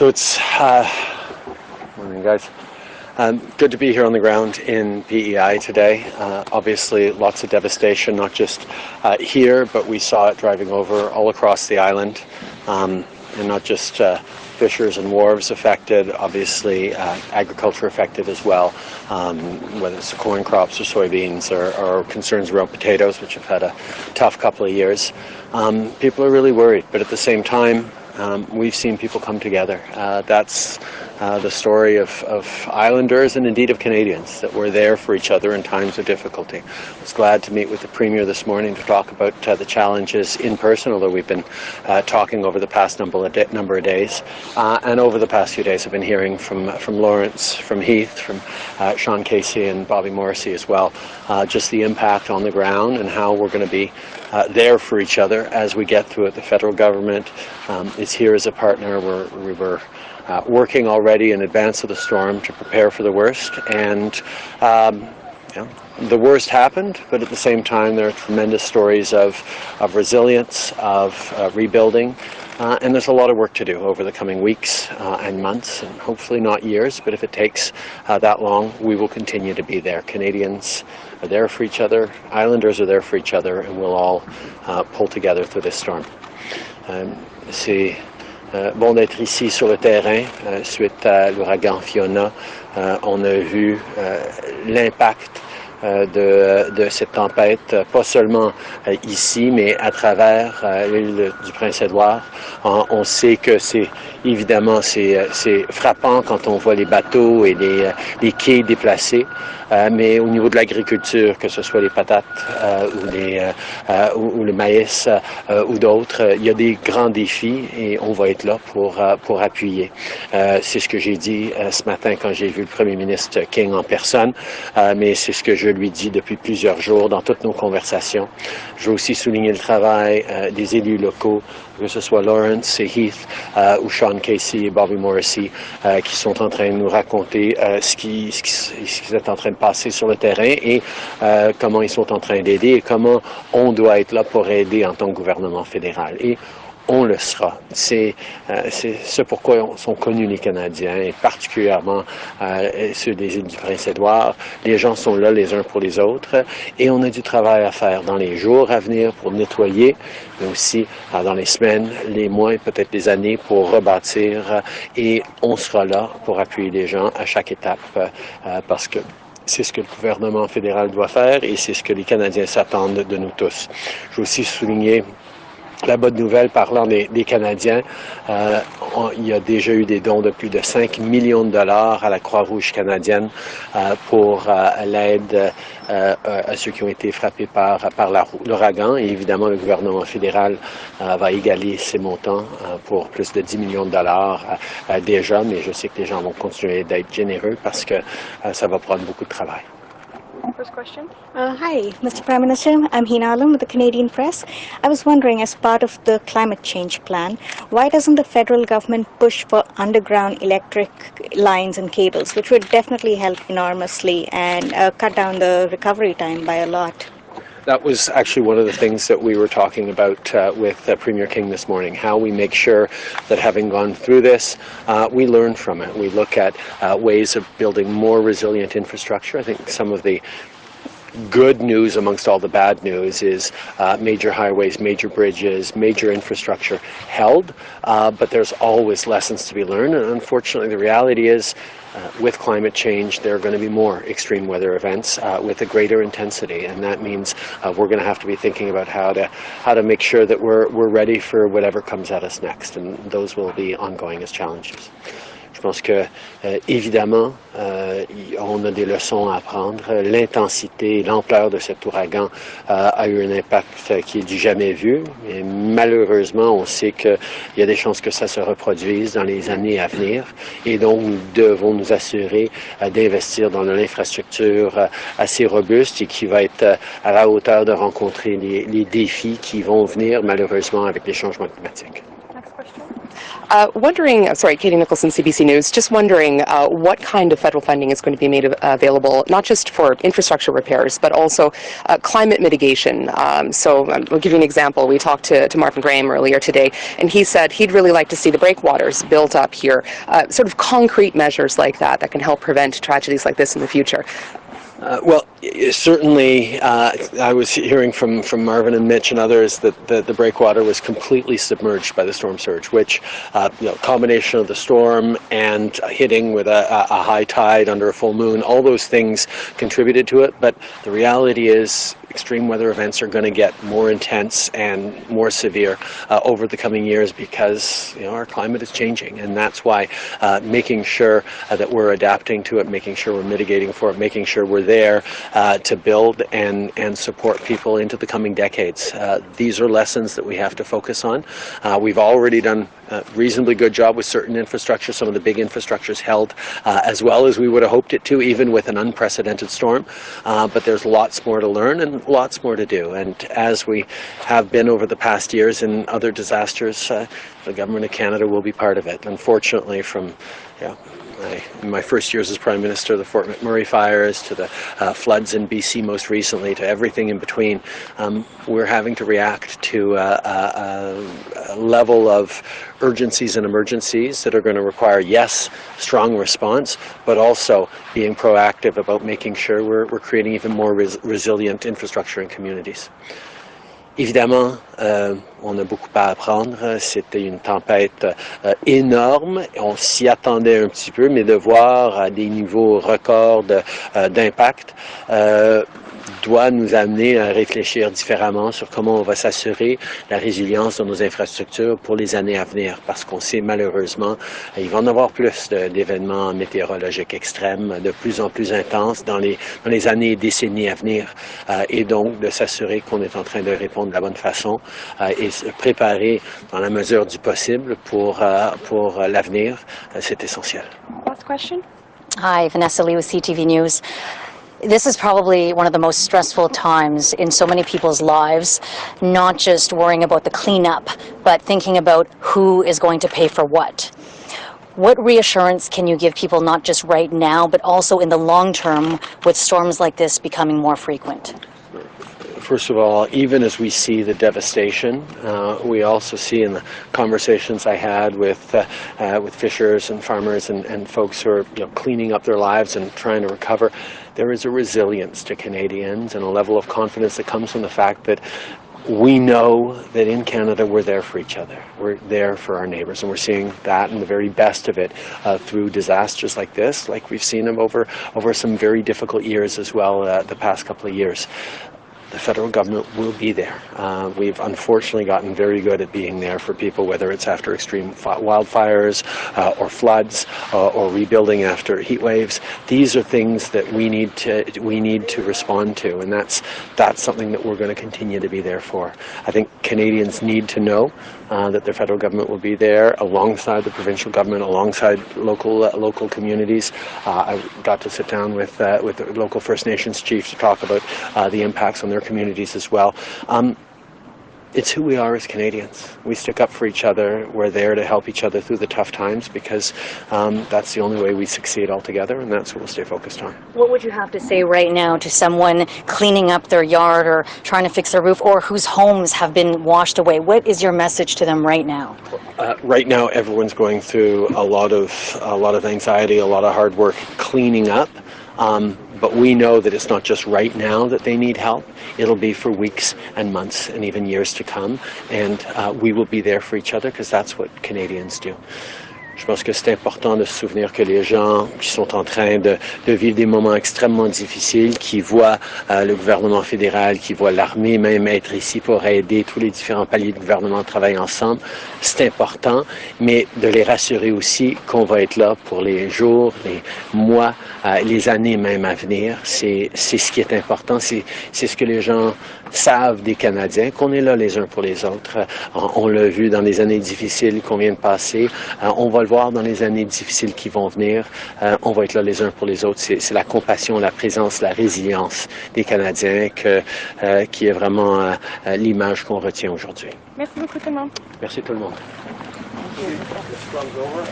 So it's morning, guys. Good to be here on the ground in P.E.I. today. Obviously, lots of devastation, not just here, but we saw it driving over all across the island, and not just fishers and wharves affected, obviously agriculture affected as well, whether it's corn crops or soybeans or concerns around potatoes, which have had a tough couple of years. People are really worried, but at the same time, we've seen people come together. That's the story of Islanders and indeed of Canadians, that we're there for each other in times of difficulty. I was glad to meet with the Premier this morning to talk about the challenges in person, although we've been talking over the past number of days. And over the past few days I've been hearing from Lawrence, from Heath, from Sean Casey and Bobby Morrissey as well, just the impact on the ground and how we're going to be there for each other as we get through it. The federal government is here as a partner. We were working already in advance of the storm to prepare for the worst, and the worst happened, but at the same time there are tremendous stories of resilience, of rebuilding, and there's a lot of work to do over the coming weeks and months, and hopefully not years, but if it takes that long, we will continue to be there. Canadians are there for each other, Islanders are there for each other, and we'll all pull together through this storm. C'est bon d'être ici sur le terrain suite à l'ouragan Fiona. On a vu l'impact de cette tempête, pas seulement ici, mais à travers l'île du Prince-Édouard. On sait que c'est frappant quand on voit les bateaux et les quais déplacés, mais au niveau de l'agriculture, que ce soit les patates ou le maïs ou d'autres, il y a des grands défis et on va être là pour appuyer. C'est ce que j'ai dit ce matin quand j'ai vu le Premier ministre King en personne, mais c'est ce que je lui dis depuis plusieurs jours dans toutes nos conversations. Je veux aussi souligner le travail des élus locaux, que ce soit Lawrence et Heath ou Sean Casey et Bobby Morrissey, qui sont en train de nous raconter ce qui est en train de passer sur le terrain et comment ils sont en train d'aider et comment on doit être là pour aider en tant que gouvernement fédéral. Et on le sera. C'est ce pourquoi sont connus les Canadiens, et particulièrement ceux des îles du Prince-Édouard. Les gens sont là les uns pour les autres, et on a du travail à faire dans les jours à venir pour nettoyer, mais aussi dans les semaines, les mois et peut-être les années pour rebâtir, et on sera là pour appuyer les gens à chaque étape, parce que c'est ce que le gouvernement fédéral doit faire et c'est ce que les Canadiens s'attendent de nous tous. Je veux aussi souligner la bonne nouvelle parlant des Canadiens. Il y a déjà eu des dons de plus de 5 millions de dollars à la Croix-Rouge canadienne pour l'aide à ceux qui ont été frappés par l'ouragan. Et évidemment, le gouvernement fédéral va égaler ces montants pour plus de 10 millions de dollars déjà, mais je sais que les gens vont continuer d'être généreux parce que ça va prendre beaucoup de travail. First question. Hi, Mr. Prime Minister. I'm Hina Alam with the Canadian Press. I was wondering, as part of the climate change plan, why doesn't the federal government push for underground electric lines and cables, which would definitely help enormously and cut down the recovery time by a lot? That was actually one of the things that we were talking about with Premier King this morning, how we make sure that having gone through this, we learn from it. We look at ways of building more resilient infrastructure. I think some of the good news amongst all the bad news is major highways, major bridges, major infrastructure held, but there's always lessons to be learned, and unfortunately the reality is with climate change there are going to be more extreme weather events with a greater intensity, and that means we're going to have to be thinking about how to make sure that we're ready for whatever comes at us next, and those will be ongoing as challenges. Je pense que, évidemment, on a des leçons à apprendre. L'intensité et l'ampleur de cet ouragan a eu un impact qui est du jamais vu. Et malheureusement, on sait qu'il y a des chances que ça se reproduise dans les années à venir. Et donc, nous devons nous assurer d'investir dans l'infrastructure assez robuste et qui va être à la hauteur de rencontrer les défis qui vont venir, malheureusement, avec les changements climatiques. Next question. Katie Nicholson, CBC News, just wondering what kind of federal funding is going to be made available, not just for infrastructure repairs, but also climate mitigation. I'll give you an example. We talked to Marvin Graham earlier today, and he said he'd really like to see the breakwaters built up here, sort of concrete measures like that can help prevent tragedies like this in the future. Certainly, I was hearing from Marvin and Mitch and others that the breakwater was completely submerged by the storm surge, which, combination of the storm and hitting with a high tide under a full moon, all those things contributed to it. But the reality is, extreme weather events are going to get more intense and more severe over the coming years because our climate is changing, and that's why making sure that we're adapting to it, making sure we're mitigating for it, making sure we're there to build and support people into the coming decades. These are lessons that we have to focus on. We've already done a reasonably good job with certain infrastructure. Some of the big infrastructures held as well as we would have hoped it to, even with an unprecedented storm. But there's lots more to learn and lots more to do. And as we have been over the past years in other disasters, the Government of Canada will be part of it. Unfortunately, from my first years as Prime Minister, the Fort McMurray fires, to the floods in BC most recently, to everything in between, we're having to react to a level of urgencies and emergencies that are going to require, yes, strong response, but also being proactive about making sure we're creating even more resilient infrastructure in communities. Évidemment, on a beaucoup à apprendre. C'était une tempête énorme. On s'y attendait un petit peu, mais de voir à des niveaux records d'impact doit nous amener à réfléchir différemment sur comment on va s'assurer la résilience de nos infrastructures pour les années à venir, parce qu'on sait malheureusement il va en avoir plus d'événements météorologiques extrêmes, de plus en plus intenses dans les années et décennies à venir, et donc de s'assurer qu'on est en train de répondre de la bonne façon et se préparer dans la mesure du possible pour l'avenir, c'est essentiel. Last question. Hi, Vanessa Lee with CTV News. This is probably one of the most stressful times in so many people's lives, not just worrying about the cleanup, but thinking about who is going to pay for what. What reassurance can you give people, not just right now, but also in the long term, with storms like this becoming more frequent? First of all, even as we see the devastation, we also see in the conversations I had with fishers and farmers and folks who are cleaning up their lives and trying to recover, there is a resilience to Canadians and a level of confidence that comes from the fact that we know that in Canada we're there for each other. We're there for our neighbours, and we're seeing that and the very best of it through disasters like this, like we've seen them over some very difficult years as well the past couple of years. The federal government will be there. We've unfortunately gotten very good at being there for people, whether it's after extreme wildfires or floods or rebuilding after heat waves. These are things that we need to respond to, and that's something that we're going to continue to be there for. I think Canadians need to know that the federal government will be there alongside the provincial government, alongside local communities. I got to sit down with the local First Nations chiefs to talk about the impacts on their communities as well. It's who we are as Canadians. We stick up for each other. We're there to help each other through the tough times because that's the only way we succeed all together, and that's what we'll stay focused on. What would you have to say right now to someone cleaning up their yard or trying to fix their roof, or whose homes have been washed away? What is your message to them right now? Right now, everyone's going through a lot of anxiety, a lot of hard work cleaning up. But we know that it's not just right now that they need help. It'll be for weeks and months and even years to come. And we will be there for each other because that's what Canadians do. Je pense que c'est important de se souvenir que les gens qui sont en train de vivre des moments extrêmement difficiles, qui voient le gouvernement fédéral, qui voient l'armée même être ici pour aider tous les différents paliers de gouvernement travailler ensemble, c'est important, mais de les rassurer aussi qu'on va être là pour les jours, les mois, les années même à venir. C'est ce qui est important, c'est ce que les gens savent des Canadiens, qu'on est là les uns pour les autres. On l'a vu dans les années difficiles qu'on vient de passer, on va le voir dans les années difficiles qui vont venir, on va être là les uns pour les autres. C'est la compassion, la présence, la résilience des Canadiens qui est vraiment l'image qu'on retient aujourd'hui. Merci beaucoup tout le monde. Merci tout le monde. This runs over.